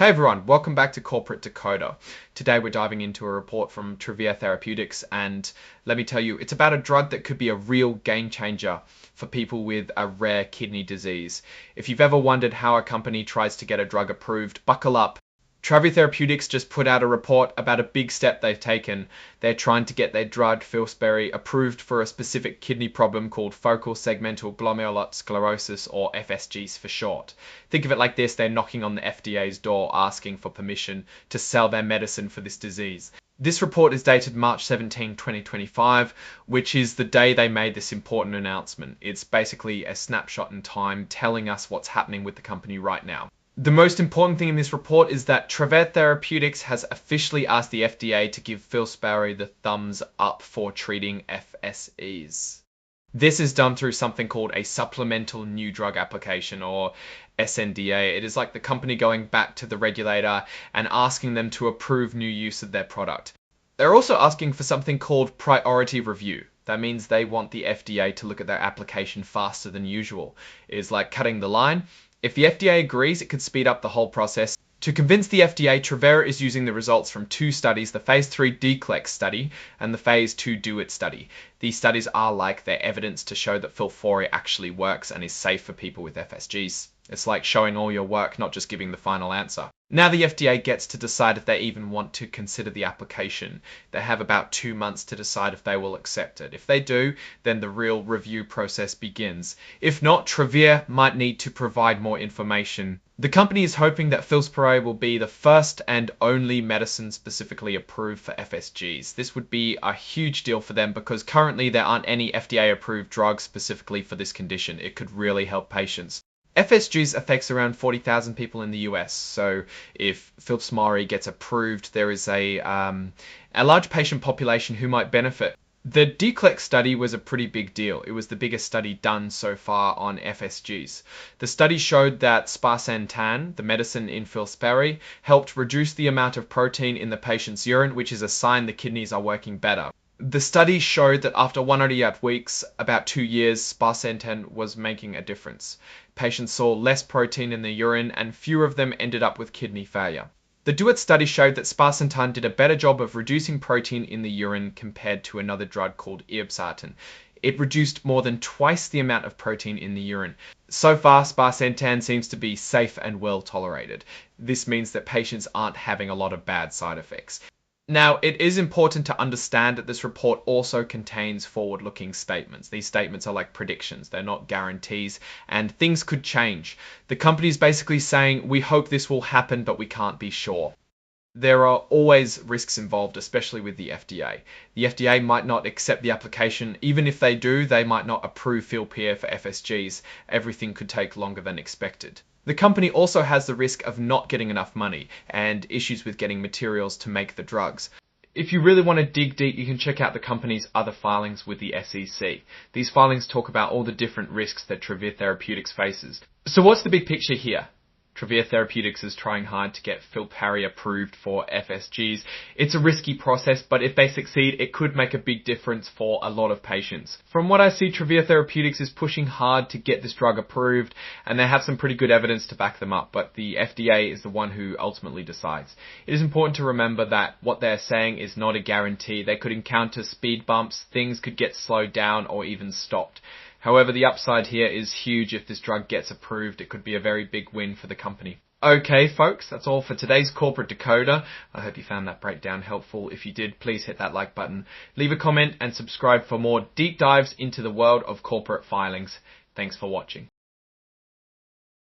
Hey everyone, welcome back to Corporate Decoder. Today we're diving into a report from Travere Therapeutics, and let me tell you, it's about a drug that could be a real game changer for people with a rare kidney disease. If you've ever wondered how a company tries to get a drug approved, buckle up. Travere Therapeutics just put out a report about a big step they've taken. They're trying to get their drug, Filspari, approved for a specific kidney problem called focal segmental glomerular sclerosis, or FSGs for short. Think of it like this: they're knocking on the FDA's door asking for permission to sell their medicine for this disease. This report is dated March 17, 2025, which is the day they made this important announcement. It's basically a snapshot in time telling us what's happening with the company right now. The most important thing in this report is that Travere Therapeutics has officially asked the FDA to give Filspari the thumbs up for treating FSEs. This is done through something called a supplemental new drug application, or SNDA. It is like the company going back to the regulator and asking them to approve new use of their product. They're also asking for something called priority review. That means they want the FDA to look at their application faster than usual. It is like cutting the line. If the FDA agrees, it could speed up the whole process. To convince the FDA, Travere is using the results from two studies, the phase 3 Decoding study and the phase 2 Do It study. These studies are like their evidence to show that Filspari actually works and is safe for people with FSGs. It's like showing all your work, not just giving the final answer. Now the FDA gets to decide if they even want to consider the application. They have about 2 months to decide if they will accept it. If they do, then the real review process begins. If not, Travere might need to provide more information. The company is hoping that Filspari will be the first and only medicine specifically approved for FSGs. This would be a huge deal for them because currently there aren't any FDA-approved drugs specifically for this condition. It could really help patients. FSGs affects around 40,000 people in the US, so if Filspari gets approved, there is a large patient population who might benefit. The Decoding study was a pretty big deal. It was the biggest study done so far on FSGs. The study showed that sparsentan, the medicine in Filspari, helped reduce the amount of protein in the patient's urine, which is a sign the kidneys are working better. The study showed that after 188 weeks, about 2 years, sparsentan was making a difference. Patients saw less protein in the urine and fewer of them ended up with kidney failure. The Do It study showed that sparsentan did a better job of reducing protein in the urine compared to another drug called irbesartan. It reduced more than twice the amount of protein in the urine. So far, sparsentan seems to be safe and well tolerated. This means that patients aren't having a lot of bad side effects. Now, it is important to understand that this report also contains forward-looking statements. These statements are like predictions. They're not guarantees, and things could change. The company is basically saying, we hope this will happen, but we can't be sure. There are always risks involved, especially with the FDA. The FDA might not accept the application. Even if they do, they might not approve Filspari for FSGs. Everything could take longer than expected. The company also has the risk of not getting enough money and issues with getting materials to make the drugs. If you really want to dig deep, you can check out the company's other filings with the SEC. These filings talk about all the different risks that Travere Therapeutics faces. So what's the big picture here? Travere Therapeutics is trying hard to get Filspari approved for FSGs. It's a risky process, but if they succeed, it could make a big difference for a lot of patients. From what I see, Travere Therapeutics is pushing hard to get this drug approved, and they have some pretty good evidence to back them up, but the FDA is the one who ultimately decides. It is important to remember that what they're saying is not a guarantee. They could encounter speed bumps, things could get slowed down or even stopped. However, the upside here is huge. If this drug gets approved, it could be a very big win for the company. Okay, folks, that's all for today's Corporate Decoder. I hope you found that breakdown helpful. If you did, please hit that like button, leave a comment, and subscribe for more deep dives into the world of corporate filings. Thanks for watching.